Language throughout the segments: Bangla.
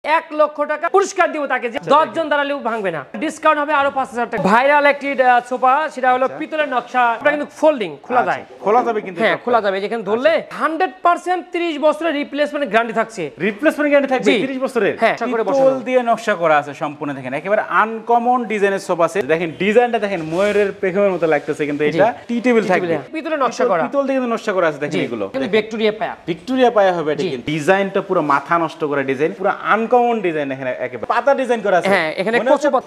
1 লক্ষ টাকা পুরস্কার দিব তাকে, যে 10 জন দাঁড়ালেও ভাঙবে না। ডিসকাউন্ট হবে আরো 5000 টাকা। ভাইরাল একটি সোফা, সেটা হলো পিতলের নকশা, এটা কিন্তু ফোল্ডিং খোলা যায়, খোলা যাবে কিন্তু। হ্যাঁ খোলা যাবে, যেখানে ধরলে 100% 30 বছরের রিপ্লেসমেন্ট গ্যারান্টি থাকছে। রিপ্লেসমেন্ট গ্যারান্টি থাকবে 30 বছরের। হ্যাঁ, পিতল দিয়ে নকশা করা আছে সম্পূর্ণ। দেখেন একেবারে আনকমন ডিজাইনের সোফা সেট। দেখেন ডিজাইনটা দেখেন ময়ূরের পেখমের মতো লাগতেছে, কিন্তু এটা টি টেবিল থাকবে, পিতলের নকশা করা, পিতল দিয়ে কিন্তু নকশা করা আছে। দেখেন এগুলো কিন্তু ভিক্টোরিয়া পায়া, ভিক্টোরিয়া পায়া হবে। এটা কিন্তু ডিজাইনটা পুরো মাথা নষ্ট করা ডিজাইন, পুরো আনকমন ডিজাইন। এখানে একেবারে পাতা ডিজাইন করা আছে। হ্যাঁ, এখানে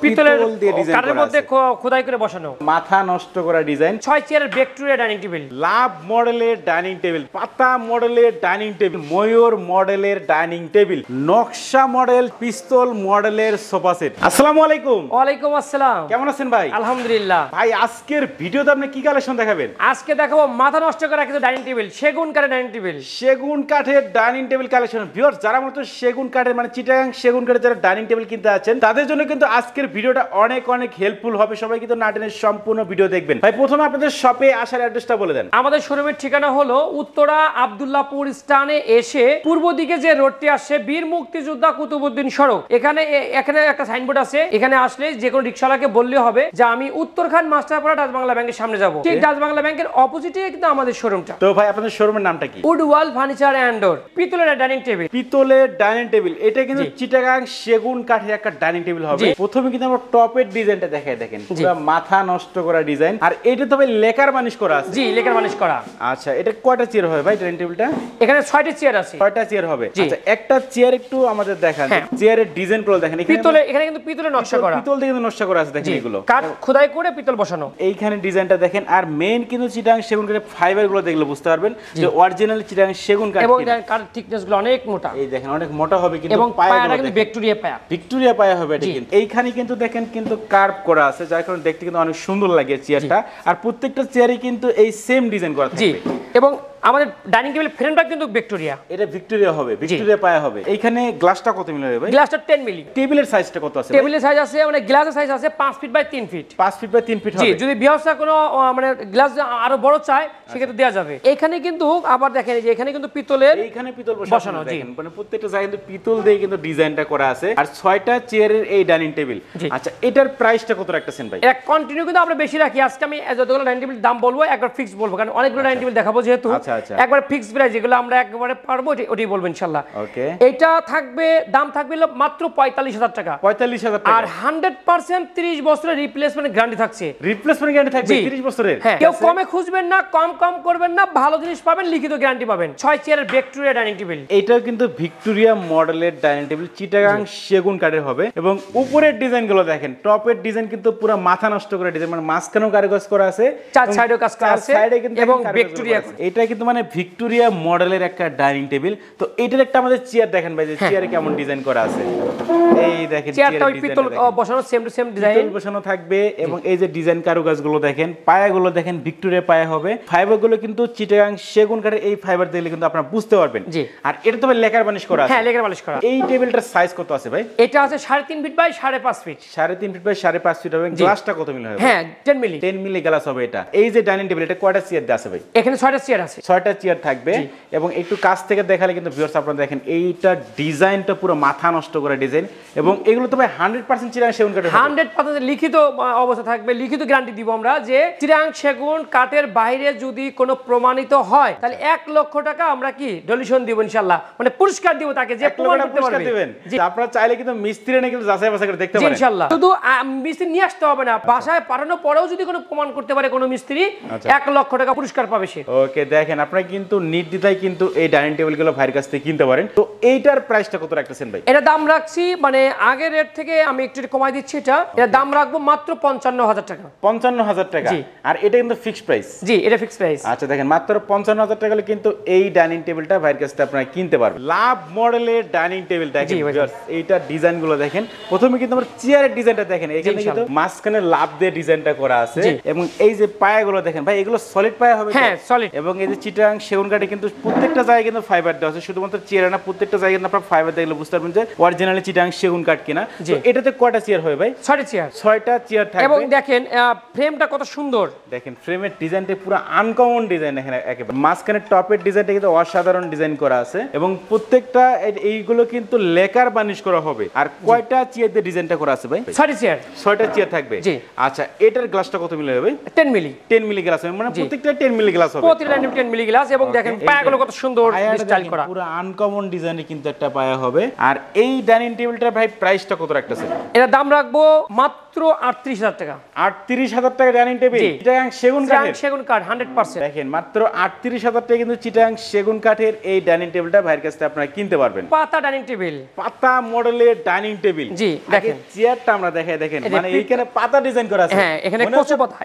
পিতলের দিয়ে ডিজাইন করা আছে, মধ্যে খোদাই করে বসানো, মাথা নষ্ট করা ডিজাইন। 6 চেয়ারের ভিক্টোরিয়া ডাইনিং টেবিল, লাভ মডেলের ডাইনিং টেবিল, পাতা মডেলের ডাইনিং টেবিল, ময়ূর মডেলের ডাইনিং টেবিল, নকশা মডেল, পিস্তল মডেলের সোফা সেট। আসসালামু আলাইকুম। ওয়ালাইকুম আসসালাম। কেমন আছেন ভাই? আলহামদুলিল্লাহ। ভাই আজকের ভিডিওতে আপনি কি কালেকশন দেখাবেন? আজকে দেখাবো মাথা নষ্ট করা কিছু ডাইনিং টেবিল, সেগুন কাঠের ডাইনিং টেবিল। সেগুন কাঠের ডাইনিং টেবিল কালেকশন। ভিউয়ার্স, যারা মূলত সেগুন কাঠের মানে চিটাগাং সেগুন কাঠের যারা ডাইনিং টেবিল কিনতে আছেন, তাদের জন্য কিন্তু আজকের ভিডিওটা অনেক অনেক হেল্পফুল হবে। সবাই কিন্তু নাটেনের সম্পূর্ণ ভিডিও দেখবেন। ভাই প্রথমে আপনাদের শপে আসার অ্যাড্রেসটা বলে দেন। আমাদের শোরুমের ঠিকানা হলো উত্তরা আব্দুল্লাহপুর স্থানে এসে পূর্ব দিকে যে রোডটি আসছে বীর মুক্তিযোদ্ধা কুতুবউদ্দিন সড়ক, এখানে একটা সাইনবোর্ড আছে। এখানে আসলে যে কোনো রিকশাওয়ালাকে বললে হবে যে আমি উত্তরখান মাস্টারপাড়া ডাচ বাংলা ব্যাংকের সামনে যাব। ঠিক ডাচ বাংলা ব্যাংকের অপোজিটে কিন্তু আমাদের শোরুমটা। তো ভাই আপনাদের শোরুমের নামটা কি? উডওয়াল ফার্নিচার এন্ড ডোর, পিতলের ডাইনিং টেবিল। পিতলের ডাইনিং টেবিল, এটা কিন্তু চিটাগাং সেগুন কাঠের একটা ডাইনিং টেবিল হবে। প্রথমে কিন্তু আমরা টপের ডিজাইনটা দেখাই, দেখেন পুরো মাথা নষ্ট করা ডিজাইন। আর এটা তো ভাই লেকার বানিশ করা আছে। জি, লেকার বানিশ করা। আচ্ছা, এটা কয়টা চেয়ার হবে ভাই ডাইনিং টেবিলটা? এখানে 6টি চেয়ার আছে। 6টা চেয়ার হবে। আচ্ছা, একটা চেয়ার একটু আমাদের দেখান। চেয়ারের ডিজাইন গুলো দেখেন, এখানে কিন্তু পিতলের নকশা করা, পিতল দিয়ে কিন্তু নকশা করা আছে। দেখেন এগুলো কাঠ খোদাই করে পিতল বসানো। এইখানে ডিজাইনটা দেখেন। আর মেইন কিন্তু চিটাগাং সেগুন কাঠের ফাইবার গুলো দেখলে বুঝতে পারবেন যে অরিজিনাল চিটাগাং সেগুন কাঠ। এবং কাঠের থিকনেস গুলো অনেক মোটা। এই দেখেন অনেক মোটা হবে, কিন্তু এবং পায়াটা কিন্তু ভিক্টোরিয়া পায়া, ভিক্টোরিয়া পায়া হবে এটা কিন্তু। এইখানে কিন্তু দেখেন কিন্তু কার্ভ করা আছে, যার কারণে দেখতে কিন্তু অনেক সুন্দর লাগে চেয়ারটা। আর প্রত্যেকটা চেয়ারই কিন্তু এই সেম ডিজাইন করা থাকবে। এবং আমাদের ডাইনিং টেবিল ফ্রেমটা কিন্তু ভিক্টোরিয়া, এটা ভিক্টোরিয়া হবে, ভিক্টোরিয়া পায়া হবে। এইখানে গ্লাসটা কত মিলি হবে ভাই? গ্লাসটা 10 মিলি। টেবিলের সাইজটা কত আছে? টেবিলের সাইজ আছে মানে গ্লাসের সাইজ আছে 5 feet by 3 feet. 5 feet by 3 feet হবে। জি, যদি ভিউয়ার্সরা কোনো মানে গ্লাস আরো বড় চায় সেক্ষেত্রে দেওয়া যাবে। এখানে কিন্তু আবার দেখেন যে এখানে কিন্তু পিতলের, এইখানে পিতল বসানো দেখেন, মানে প্রত্যেকটা জায়গায় কিন্তু পিতল দিয়ে কিন্তু ডিজাইনটা করা আছে। আর 6টা চেয়ারের এই ডাইনিং টেবিল। আচ্ছা, এটার প্রাইসটা কত রাখতেছেন ভাই? এটা কন্টিনিউ কিন্তু আমরা বেশি রাখি। আজকে আমি যতগুলো ডাইনিং টেবিল দাম বলবো একবার ফিক্স বলবো, কারণ অনেকগুলো ডাইনিং টেবিল দেখাবো যেহেতু। একবার ফিক্স প্রাইস, যেগুলো আমরা একবারে পারবো ওটাই বলবো ইনশাআল্লাহ। ওকে, এটা থাকবে, দাম থাকবে মাত্র 45000 টাকা। 45000 টাকা। আর 100% 30 বছরের রিপ্লেসমেন্ট গ্যারান্টি থাকছে। রিপ্লেসমেন্ট গ্যারান্টি থাকবে 30 বছরের। হ্যাঁ, কেউ কমে খুঁজবেন না, কম করবেন না, ভালো জিনিস পাবেন, লিখিত গ্যারান্টি পাবেন। 6 চেয়ারের ভিক্টোরিয়া ডাইনিং টেবিল। এইটাও কিন্তু ভিক্টোরিয়া মডেলের ডাইনিং টেবিল, চিটাগাং সেগুন কাঠের হবে। এবং উপরের ডিজাইন গুলো দেখেন, টপের ডিজাইন কিন্তু পুরো মাথা নষ্ট করে ডিজাইন, মানে মাঝখানেও কারুকাজ করা আছে, চার সাইডেও কাজ করা আছে, এবং ভিক্টোরিয়া। এটা কিন্তু মানে ভিক্টোরিয়া মডেলের একটা ডাইনিং টেবিল। তো এটার একটা আমাদের চেয়ার দেখেন ভাই, যে চেয়ারে কেমন ডিজাইন করা আছে। এই দেখেন চেয়ারটা ওই পিতল বসানো, সেম টু সেম ডিজাইন বসানো থাকবে। এবং এই যে ডিজাইন কারুকাজগুলো দেখেন, পায়াগুলো দেখেন ভিক্টোরিয়া পায়া হবে। ফাইবারগুলো কিন্তু চিটাগাং সেগুন কাঠের, এই ফাইবার দিলে কিন্তু আপনারা বুঝতে পারবেন। আর এটা তো ভাই লেকার বানিশ করা আছে। হ্যাঁ, লেকার বানিশ করা। এই টেবিলটার সাইজ কত আছে ভাই? এটা আছে 3.5 feet by 5.5 feet. 3.5 feet by 5.5 feet হবে। গ্লাসটা কত মিলি হবে? হ্যাঁ, 10 মিলি। 10 মিলি গ্লাস হবে এটা। এই যে ডাইনিং টেবিল, এটা কয়টা চেয়ার আছে ভাই? এখানে 6টা চেয়ার আছে। 6টা চেয়ার থাকবে। এবং একটু কাছ থেকে দেখালে কিন্তু ভিউয়ার্স আপনারা দেখেন, এইটা ডিজাইনটা পুরো মাথা নষ্ট করা ডিজাইন। এবং এগুলো তো ভাই 100% চিটাগাং সেগুন কাঠের, 100% লিখিত অবস্থা থাকবে, লিখিত গ্যারান্টি দিব আমরা যে চিটাগাং সেগুন কাঠের বাইরে যদি কোনো প্রমাণিত হয় তাহলে 1 লক্ষ টাকা আমরা কি ডোনেশন দিব ইনশাআল্লাহ, মানে পুরস্কার দিব তাকে, যে প্রমাণ করতে পারবে। আপনারা চাইলে কিন্তু মিস্ত্রি এনে কিন্তু যাচাই বাছাই করে দেখতে পারেন ইনশাআল্লাহ। শুধু মিস্ত্রি নিয়ে আসতে হবে না, বাসায় পাঠানোর পরেও যদি কোনো প্রমাণ করতে পারে কোনো মিস্ত্রি, 1 লক্ষ টাকা পুরস্কার পাবে সে। ওকে, দেখেন আপনারা কিন্তু নির্দ্বিধায় কিন্তু এই ডাইনিং টেবিল গুলো ভাইয়ের কাছ থেকে কিনতে পারেন। তো এইটার প্রাইসটা কত রাখতেছেন ভাই? এটা দাম রাখছি মানে আগের রেট থেকে আমি একটু কমাই দিচ্ছি। এটা দাম রাখবো মাত্র 55000 টাকা। 55000 টাকা। আর এটা কিন্তু ফিক্সড প্রাইস। জি, এটা ফিক্সড প্রাইস। আচ্ছা, দেখেন মাত্র 55000 টাকা হলে কিন্তু এই ডাইনিং টেবিলটা ভাইয়ের কাছ থেকে আপনারা কিনতে পারবেন। লাভ মডেলের ডাইনিং টেবিল দেখেন ভিউয়ার্স, এইটা ডিজাইন গুলো দেখেন। প্রথমে কিন্তু আমরা চেয়ারের ডিজাইনটা দেখেন, এখানে কিন্তু মাঝখানে লাভ দিয়ে ডিজাইনটা করা আছে। এবং এই যে পায়াগুলো দেখেন ভাই, এগুলো সলিড পায়া হবে। হ্যাঁ, সলিড। এবং এই যে চিটাং সেগুন কাঠে কিন্তু প্রত্যেকটা জায়গায় কিন্তু ফাইবার দেওয়া আছে, শুধুমাত্র চেয়ার না, প্রত্যেকটা জায়গায় কিন্তু আপনারা ফাইবার দেখলে বুঝতে পারবেন যে অরিজিনালি চিটাং সেগুন কাঠ কিনা। তো এটাতে কয়টা চেয়ার হয় ভাই? 6টা চেয়ার। 6টা চেয়ার থাকবে। এবং দেখেন ফ্রেমটা কত সুন্দর, দেখেন ফ্রেমের ডিজাইনটা পুরো আনকমন ডিজাইন, এখানে একেবারে মাঝখানে টপের ডিজাইনটা কিন্তু অসাধারণ ডিজাইন করা আছে এবং প্রত্যেকটা এইগুলো কিন্তু লেকার বানিশ করা হবে। আর কয়টা চেয়ার দিয়ে ডিজাইনটা করা আছে ভাই? 6টা চেয়ার। 6টা চেয়ার থাকবে। জি। আচ্ছা, এটার গ্লাসটা কত মিলি হবে? 10 মিলি। 10 মিলি গ্লাস হবে, মানে প্রত্যেকটা 10 মিলি গ্লাস হবে, প্রতিটা 10 মিলি গ্লাস। এবং দেখেন পায়াগুলো কত সুন্দর স্টাইল করা, পুরো আনকমন ডিজাইনে কিন্তু একটা পায়া হবে। আর এই ডাইনিং টেবিলটার ভাই প্রাইসটা কত রাখতেছেন? এর দাম রাখবো মাত্র 38,000 টাকা। 38,000 টাকা ডাইনিং টেবিল, চিটাগাং সেগুন কাঠের। সেগুন কাঠ 100%। দেখেন মাত্র 38,000 টাকা কিন্তু চিটাগাং সেগুন কাঠের এই ডাইনিং টেবিলটা ভাইয়ের কাছে আপনারা কিনতে পারবেন। পাতা ডাইনিং টেবিল, পাতা মডেলের ডাইনিং টেবিল। জি দেখেন চেয়ারটা আমরা দেখাই, দেখেন মানে এইখানে পাতা ডিজাইন করা আছে। হ্যাঁ, এখানে কচু পাতা,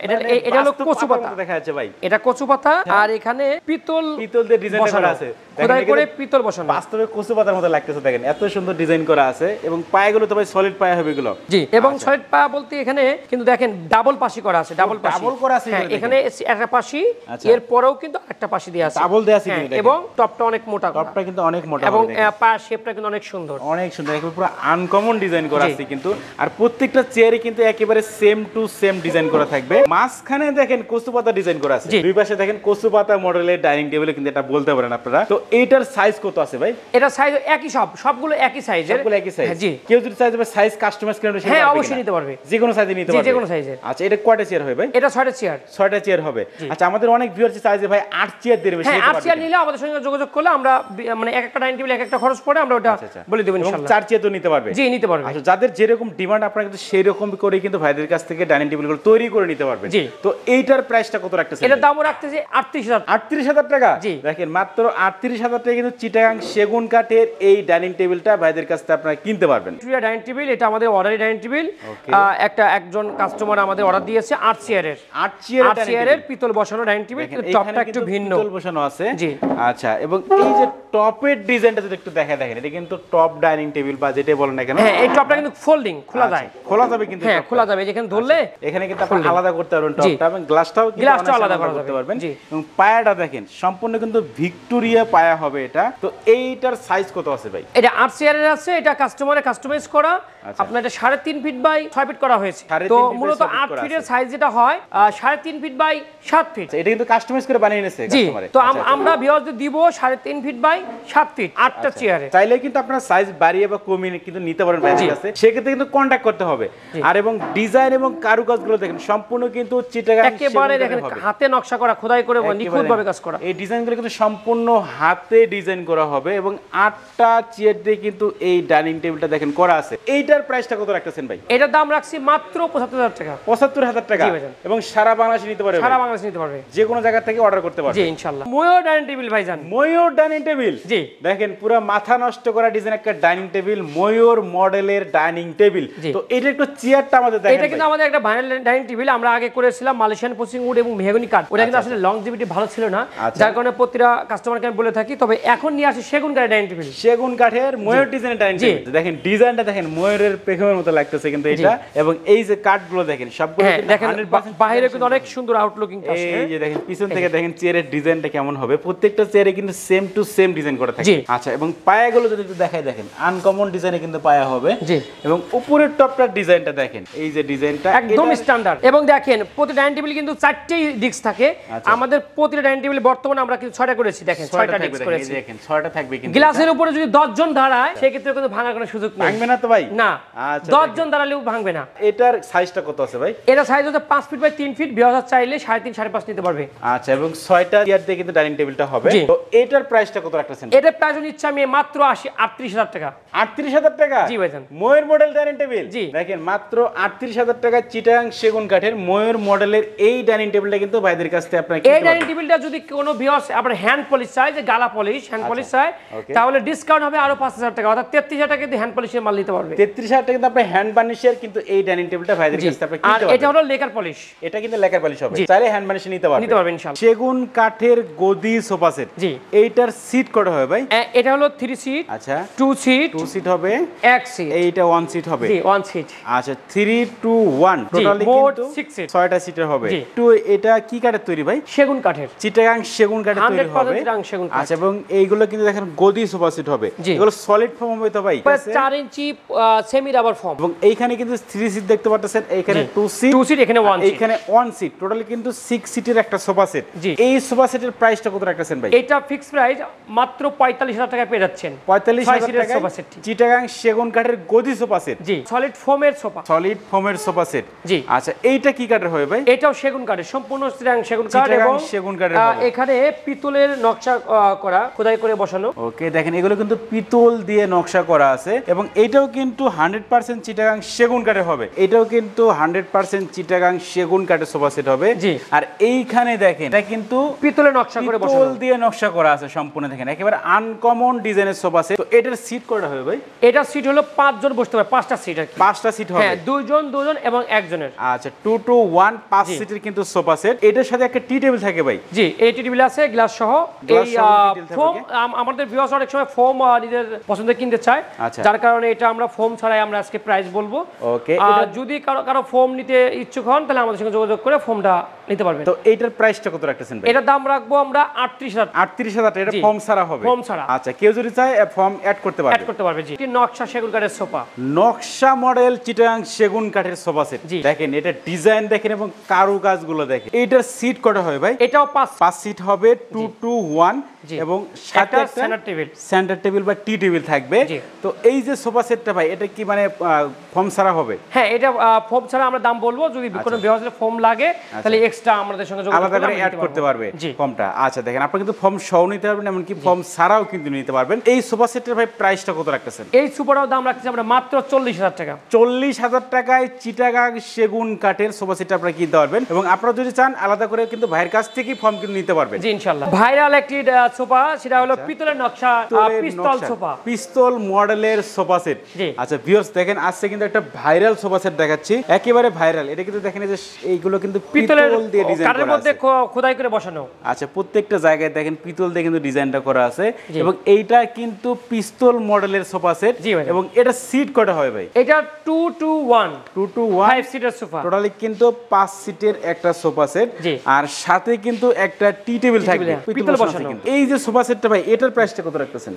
এটা হলো কচু পাতা দেখা যাচ্ছে ভাই, এটা কচু পাতা। আর এখানে পিতল দিয়ে ডিজাইন করা আছে, খোদাই করে পিতল বসানো, বাস্তবে কচু পাতার মতো লাগতেছে। দেখেন এত সুন্দর ডিজাইন করা আছে এবং পায়াগুলো তো ভাই সলিড পায়া হবে এগুলো। জি, এবং সলিড পায়া বলতে এখানে কিন্তু দেখেন ডাবল পাশি করা আছে, ডাবল করা আছে। হ্যাঁ, এখানে একটা পাশি, এর পরেও কিন্তু আরেকটা পাশি দেয়া আছে, ডাবল দেয়া আছে কিন্তু। এবং টপটা অনেক মোটা, টপটা কিন্তু অনেক মোটা এবং পায়া শেপটা কিন্তু অনেক সুন্দর, অনেক সুন্দর, একেবারে পুরো আনকমন ডিজাইন করা আছে কিন্তু। আর প্রত্যেকটা চেয়ারে কিন্তু একেবারে সেম টু সেম ডিজাইন করা থাকবে। মাঝখানে দেখেন কচু পাতা ডিজাইন করা আছে, দুই পাশে দেখেন কচু পাতা মডেলের ডাইনিং টেবিলে কিন্তু এটা বলতে পারেন আপনারা। তো এইটার সাইজ কত আছে ভাই? এটা সাইজ একই, সবগুলো একই সাইজের, সবগুলো একই সাইজ। জি, কেউ যদি সাইজ কাস্টমাইজ করে নিতে, হ্যাঁ অবশ্যই নিতে পারবে, যে কোনো সাইজে নিতে পারবে, যে কোনো সাইজের। আচ্ছা, এটা কয়টা চেয়ার হবে ভাই? এটা 6টা চেয়ার। 6টা চেয়ার হবে। আচ্ছা, আমাদের অনেক ভিউয়ার্স চাইছে ভাই 8 চেয়ার দেবে, হ্যাঁ 8 চেয়ার নিলে আমাদের সঙ্গে যোগাযোগ করলে আমরা মানে এক একটা ডাইনিং টেবিল এক একটা খরচ পড়ে আমরা ওটা বলে দেব ইনশাআল্লাহ। 4 চেয়ার তো নিতে পারবে? জি, নিতে পারবে। আচ্ছা, যাদের যেরকম ডিমান্ড আপনারা কিন্তু সেই রকম করে কিন্তু ভাইদের কাছ থেকে ডাইনিং টেবিলগুলো তৈরি করে নিতে পারবেন। জি। তো এইটার প্রাইসটা কত রাখতেছেন? এটার দামও রাখতেছি 38,000। 38,000 টাকা? জি, দেখেন মাত্র 38,000 টাকা কিন্তু চিটাগাং সেগুন কাঠের এই ডাইনিং টেবিলটা ভাইদের কাছ থেকে আপনারা কিনতে পারবেন। ভিক্টোরিয়া ডাইনিং টেবিল, এটা আমাদের অর্ডারি ডাইনিং টেবিল। একজন কাস্টমার আমাদের অর্ডার দিয়েছে 8 চেয়ারের পিতল বসানো ডাইনিং টেবিল, কিন্তু টপটা একটু ভিন্ন, পিতল বসানো আছে। জি। আচ্ছা, এবং এই যে টপের ডিজাইনটা যদি একটু দেখেন, এটা কিন্তু টপ ডাইনিং টেবিল বা যেটাই বলেন না কেন, হ্যাঁ এই টপটা কিন্তু ফোল্ডিং, খোলা যায়, খোলা যাবে কিন্তু। হ্যাঁ খোলা যাবে, যেখানে ধরলে এখানে কিন্তু আপনি আলাদা করতে পারবেন টপটা, এবং গ্লাসটাও আলাদা করতে পারবেন। এবং পায়াটা দেখেন সম্পূর্ণ কিন্তু ভিক্টোরিয়া পায়া হবে এটা। তো এইটার সাইজ কত আছে ভাই? এটা 8 চেয়ারের আছে, এটা কাস্টমারে কাস্টমাইজ করা। আপনার এটা 3.5 ফিট বাই 6 ফিট করা হয়েছে। তো মূলত 8 ফিটের সাইজ যেটা হয় 3.5 ফিট বাই 7 ফিট, এটা কিন্তু কাস্টমাইজ করে বানিয়ে নিয়েছে কাস্টমারে। তো আমরা ভিউয়ারদের দিব 3.5 ফিট বাই 7 ফিট 8টা চেয়ারে। চাইলে কিন্তু আপনারা সাইজ বাড়িয়ে বা কমিয়ে কিন্তু নিতে পারেন ভাইয়ের কাছে, সেক্ষেত্রে কিন্তু কন্টাক্ট করতে হবে। আর এবং ডিজাইন এবং কারুকাজগুলো দেখেন সম্পূর্ণ কিন্তু চিটাগাং একেবারে দেখেন হাতে নকশা করা, খোদাই করে নিখুঁতভাবে কাজ করা। এই ডিজাইনগুলো কিন্তু সম্পূর্ণ হাতে ডিজাইন করা হবে এবং 8টা চেয়ার দিয়ে কিন্তু এই ডাইনিং টেবিলটা দেখেন করা আছে। এইটার প্রাইসটা কত রাখতেছেন ভাই? এটার দাম রাখছি মাত্র 75,000 টাকা। 75,000 টাকা? এবং সারা বাংলাদেশে নিতে পারবে? সারা বাংলাদেশে নিতে পারবে, যে কোনো জায়গা থেকে অর্ডার করতে পারবে। জি ইনশাআল্লাহ। ময়ূর ডাইনিং টেবিল ভাইজান, ময়ূর ডাইনিং টেবিল। জি, দেখেন পুরো মাথা নষ্ট করা ডিজাইন একটা ডাইনিং টেবিল, ময়ূর মডেলের ডাইনিং টেবিল। তো এটা একটু চেয়ারটা আমাদের দেখেন। এটা কিন্তু আমাদের একটা ভাইরাল ডাইনিং টেবিল, আমরা আগে করেছিলাম মালয়েশিয়ান পচিং উড এবং মেহগনি কাঠ। ওটা কিন্তু আসলে লংজিভিটি ভালো ছিল না, যার কারণে প্রতিটা কাস্টমারকে আমি বলে থাকি। তবে এখন নিয়ে আসি সেগুন কাঠের ডাইনিং টেবিল, সেগুন কাঠের ময়ূর ডিজাইনের ডাইনিং টেবিল। দেখেন ডিজাইনটা দেখেন ময়ূরের পেখমের মতো লাগতেছে কিন্তু এটা। এবং এই যে কাঠগুলো দেখেন সবগুলো দেখেন বাইরে কিন্তু অনেক সুন্দর আউটলুকিং আছে। এই যে দেখেন পিছন থেকে দেখেন চেয়ারের ডিজাইনটা কেমন হবে, প্রত্যেকটা চেয়ারে কিন্তু সেম টু সেম ডিজাইন করা থাকে। আচ্ছা, এবং পায়াগুলো যদি একটু দেখাই, দেখেন আনকমন ডিজাইনে কিন্তু পায়া হবে। এবং উপরের টপটার ডিজাইনটা দেখেন, এই যে ডিজাইনটা একদম স্ট্যান্ডার্ড। এবং দেখেন প্রতি ডাইনিং টেবিল কিন্তু 4টি ডিস্ক থাকে। আমাদের প্রতিটা ডাইনিং টেবিলে বর্তমানে আমরা কিন্তু 6টা করেছি, দেখেন 6টা ডিস্ক করেছি। দেখেন 6টা থাকবে কিন্তু। গ্লাসের উপরে যদি 10 জন দাঁড়ায় সেই ক্ষেত্রে কিন্তু ভাঙার কোনো সুযোগ নেই। ভাঙবে না তো ভাই? না, 10 জন দাঁড়ালেও ভাঙবে না। এটার সাইজটা কত আছে ভাই? এটা সাইজ হচ্ছে 5 ফিট বাই 3 ফিট, বিয়ার চাইলে 3.5 5.5 নিতে পারবে। আচ্ছা, এবং 6টা চেয়ার দিয়ে কিন্তু ডাইনিং টেবিলটা হবে। তো এটার প্রাইসটা কত রাখতেছেন? এটার প্রাইস নিচ্ছি আমি মাত্র 38,000 টাকা। 38,000 টাকা? জি ভাইজান। ময়ূর মডেল ডাইনিং টেবিল। জি, দেখেন মাত্র 38,000 টাকা চিটাগাং সেগুন কাঠের ময়ূর মডেলের এই ডাইনিং টেবিলটা কিন্তু ভাইদের কাছ থেকে আপনারা কিনতে পারবেন। এই ডাইনিং টেবিলটা যদি কোনো ভিউয়ার্স আপনার হ্যান্ড পলিশ চায়, যে গালা পলিশ হ্যান্ড পলিশ চায়, তাহলে ডিসকাউন্ট হবে আরো 5,000 টাকা, অর্থাৎ 33,000 টাকা কিন্তু হ্যান্ড পলিশের মাল নিতে পারবে। 33,000 টাকা কিন্তু আপনি হ্যান্ড বার্নিশের কিন্তু এই ডাইনিং টেবিলটা ভাইদের কাছ থেকে আপনি কিনতে পারবেন। আর এটা হলো লেকার পলিশ, এটা কিন্তু লেকার পলিশ হবে, চাইলে হ্যান্ড বার্নিশ নিতে পারবেন ইনশাআল্লাহ। সেগুন কাঠের গদি সোফা সেট। জি, এইটার সিট কটা হবে ভাই? এটা হলো 3 সিট, আচ্ছা 2 সিট, 2 সিট হবে, 1 সিট, এইটা 1 সিট হবে। জি 1 সিট। আচ্ছা 3 2 1 টোটালি কিন্তু 6 সিট, 6টা সিটের হবে। তো এটা কি কাঠের তৈরি ভাই? সেগুন কাঠের, চিটাগাং সেগুন কাঠের তৈরি হবে। 100% চিটাগাং সেগুন কাঠ। আচ্ছা এবং এইগুলো কিন্তু দেখেন গদি সোফা সেট হবে, এগুলো সলিড ফর্ম হবে তো ভাই? 4 ইঞ্চি সেমি রাবার ফর্ম। এবং এইখানে কিন্তু 3 সিট দেখতে পাচ্ছেন, এইখানে 2 সিট, 2 সিট, এখানে 1 সিট, এইখানে 1 সিট, টোটালি কিন্তু 6 সিটের একটা সোফা সেট। এই সোফা সেটের প্রাইসটা কত রাখতেছেন ভাই? এটা ফিক্স প্রাইস মাত্র 45000 টাকা পেয়ে যাচ্ছেন। 45000 টাকা সোফা সেট, চিটাগাং সেগুন কাঠের গদি সোফা সেট। জি সলিড ফোমের সোফা, সলিড ফোমের সোফা সেট। জি আচ্ছা এইটা কি কাঠের হবে ভাই? এটাও সেগুন কাঠের, সম্পূর্ণ চিটাগাং সেগুন কাঠ এবং সেগুন কাঠের হবে। এখানে পিতলের নকশা করা, খোদাই করে বসানো। ওকে দেখেন এগুলো কিন্তু পিতল দিয়ে নকশা করা আছে এবং এটাও কিন্তু 100% চিটাগাং সেগুন কাঠের হবে। এটাও কিন্তু 100% চিটাগাং সেগুন কাঠের সোফা সেট হবে। জি আর এইখানে দেখেন এটা কিন্তু পিতলের নকশা করে বসানো, পিতল দিয়ে নকশা করা আছে সম্পূর্ণ। দেখেন একেবারে আনকমন ডিজাইনের সোফা সেট। তো এটার সিট কয়টা হবে ভাই? এটা সিট হলো 5 জন বসতে পারে, 5টা সিট আর কি। 5টা সিট হবে, হ্যাঁ 2 জন এবং একজনের। আচ্ছা 2 to 1 5 সিটের কিন্তু সোফা সেট। এটার সাথে একটা টি টেবিল থাকে ভাই? জি এই টি টেবিল আছে, গ্লাস সহ। এই ফোম আমাদের ভিউয়ার্স অনেক সময় ফোম নিজের পছন্দের কিনতে চায়, যার কারণে এটা আমরা ফোম ছাড়াই আমরা আজকে প্রাইস বলবো। ওকে যদি কারো ফোম নিতে ইচ্ছুক হন তাহলে আমাদের সঙ্গে যোগাযোগ করে ফোমটা নিতে পারবেন। তো এইটার প্রাইসটা কত রাখতেছেন ভাই? এটার দাম রাখবো আমরা 38000। 38000 টাকা, এটা ফোম ছাড়া হবে? ফোম ছাড়া। আচ্ছা কেউ যদি চায় ফোম অ্যাড করতে পারবে? অ্যাড করতে পারবে জি। এটি নকশা সেগুন কাঠের সোফা, নকশা মডেল চিটাগাং সেগুন কাঠের সোফা সেট। দেখেন এটা ডিজাইন দেখেন এবং কারুকাজগুলো দেখেন। এইটার সিট কটা হবে ভাই? এটাও 5 সিট হবে, 2 to 1 এবং সাথে একটা সেন্টার টেবিল বা টি টেবিল থাকবে। তো এই যে সোফা সেটটা ভাই এটা কি মানে ফোম ছাড়া হবে? হ্যাঁ এটা ফোম ছাড়া আমরা দাম বলবো, যদি কোনো ভিউয়ার্সের ফোম লাগে তাহলে এক্সট্রা আমাদের সঙ্গে যোগাযোগ আলাদা করে অ্যাড করতে পারবে ফোমটা। আচ্ছা দেখেন আপনি কিন্তু ফোম সহ নিতে পারবেন, এমনকি ফোম ছাড়াও কিন্তু নিতে পারবেন। এই সোফা সেটের ভাই প্রাইসটা কত রাখতেছেন? এই সোফাটার দাম রাখতেছি আমরা মাত্র 40000 টাকা। 40000 টাকায় চিটাগাং সেগুন কাঠের সোফা সেট আপনারা কিনতে পারবেন এবং আপনারা যদি চান আলাদা করে কিন্তু ভাইয়ের কাছ থেকেই ফর্ম কিন্তু নিতে পারবেন। জি ইনশাআল্লাহ। ভাইরাল একটি সোফা, সেটা হলো পিতলের নকশা পিস্তল সোফা, পিস্তল মডেলের সোফা সেট। আচ্ছা ভিউয়ার্স দেখেন আজকে কিন্তু একটা ভাইরাল সোফা সেট দেখাচ্ছি, একেবারে ভাইরাল। এটা কিন্তু দেখেন যে এইগুলো কিন্তু পিতল দিয়ে ডিজাইন করা আছে, কাঠের মধ্যে খোদাই করে বসানো। আচ্ছা প্রত্যেকটা জায়গায় দেখেন পিতল দিয়ে কিন্তু ডিজাইনটা করা আছে এবং এইটা কিন্তু পিস্তল মডেলের সোফা সেট। এবং এটা সিট কটা হয় ভাই? এটা 2 to 1 5 সিটের সোফা, টোটালি কিন্তু 5 সিটের একটা সোফা সেট আর সাথে কিন্তু একটা টি টেবিল থাকবে পিতল বসানো। এই যে সোফা সেটটা ভাই এটার প্রাইসটা কত রাখতেছেন?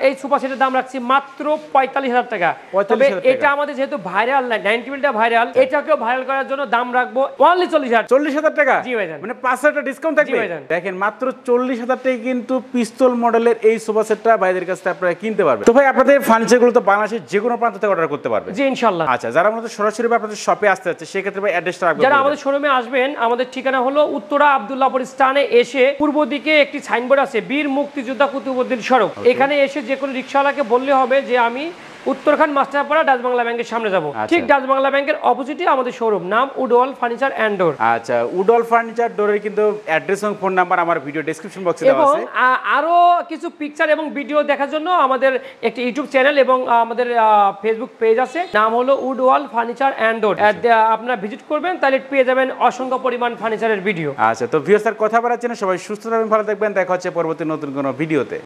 এই সোফা সেটের দাম রাখছি মাত্র 45000 টাকা। তবে এটা আমাদের যেহেতু ভাইরাল ডাইনিং টেবিলটা ভাইরাল, এটাকেও ভাইরাল করার জন্য দাম রাখবো অনলি 40000 টাকা। জি ভাইজান, মানে 5000 টাকা ডিসকাউন্ট থাকবে। দেখেন মাত্র 40000 টাকায় কিন্তু পিস্তল মডেলের এই সোফা সেটটা ভাইদের কাছ থেকে আপনারা কিনতে পারবেন। তো ভাই আপনাদের ফার্নিচারগুলো তো বাংলাদেশের যে কোনো প্রান্ত থেকে অর্ডার করতে পারবেন? জি ইনশাআল্লাহ। আচ্ছা যারা আমাদের সরাসরি আপনাদের শপে আসতে যাচ্ছে সেই ক্ষেত্রে ভাই অ্যাড্রেসটা রাখবেন? যারা আমাদের শোরুমে আসবেন, আমাদের ঠিকানা হলো উত্তরা আব্দুল্লাহপুর স্থানে এসে পূর্ব দিকে একটি সাইনবোর্ড আছে বীর মুক্তিযোদ্ধা কুতুবউদ্দিন সড়ক, এখানে এসে যে কোনো রিকশাওয়ালাকে বললে হবে যে আমি উত্তরখান মাস্টারপাড়া ডাচ বাংলা ব্যাংকের সামনে যাব। ঠিক ডাচ বাংলা ব্যাংকের অপোজিটে আমাদের শোরুম, নাম উডওয়াল ফার্নিচার এন্ড ডোর। আচ্ছা উডওয়াল ফার্নিচার ডোরের কিন্তু অ্যাড্রেস এবং ফোন নাম্বার আমার ভিডিও ডেসক্রিপশন বক্সে দেওয়া আছে। এবং আরো কিছু পিকচার এবং ভিডিও দেখার জন্য আমাদের একটি ইউটিউব চ্যানেল এবং আমাদের ফেসবুক পেজ আছে, নাম হলো উডওয়াল ফার্নিচার এন্ড ডোর। আপনারা ভিজিট করবেন তাহলে পেয়ে যাবেন অসংখ্য পরিমাণ ফার্নিচারের ভিডিও। আচ্ছা তো ভিউয়ার্স আর কথা বলার জন্য সবাই সুস্থ থাকবেন, ভালো থাকবেন, দেখা হচ্ছে পরবর্তী নতুন কোনো ভিডিওতে।